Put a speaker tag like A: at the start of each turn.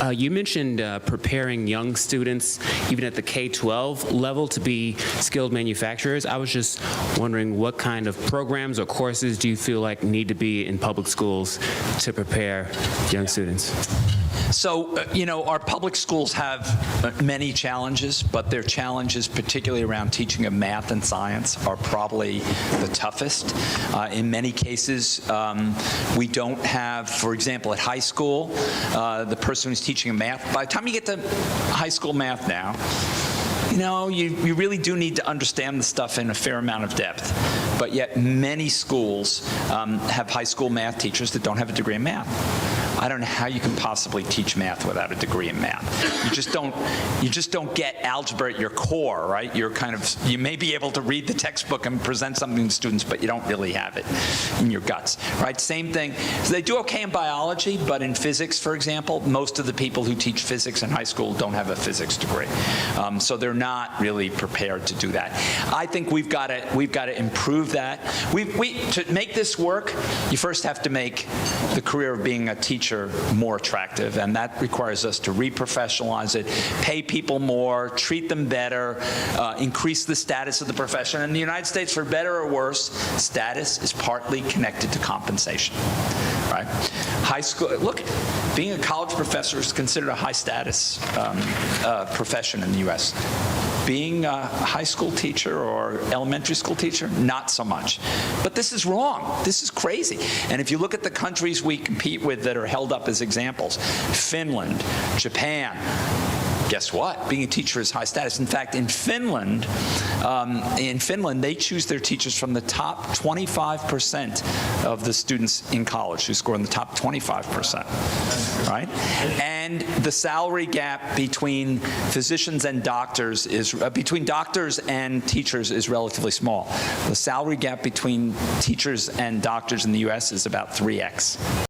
A: You mentioned preparing young students, even at the K-12 level, to be skilled manufacturers. I was just wondering what kind of programs or courses do you feel like need to be in public schools to prepare young students?
B: So, our public schools have many challenges, but their challenges, particularly around teaching of math and science, are probably the toughest. In many cases, we don't have, for example, at high school, the person who's teaching math, by the time you get to high school math now, you really do need to understand the stuff in a fair amount of depth. But yet many schools have high school math teachers that don't have a degree in math. I don't know how you can possibly teach math without a degree in math. You just don't get algebra at your core, right? You may be able to read the textbook and present something to students, but you don't really have it in your guts, right? Same thing. So they do okay in biology, but in physics, for example, most of the people who teach physics in high school don't have a physics degree. So they're not really prepared to do that. I think we've got to improve that. To make this work, you first have to make the career of being a teacher more attractive, and that requires us to reprofessionalize it, pay people more, treat them better, increase the status of the profession. In the United States, for better or worse, status is partly connected to compensation, right? High school, look, being a college professor is considered a high status profession in the U.S. Being a high school teacher or elementary school teacher, not so much. But this is wrong. This is crazy. And if you look at the countries we compete with that are held up as examples, Finland, Japan, guess what? Being a teacher is high status. In fact, in Finland, they choose their teachers from the top 25% of the students in college who score in the top 25%, right? And the salary gap between physicians and doctors between doctors and teachers is relatively small. The salary gap between teachers and doctors in the U.S. is about 3x.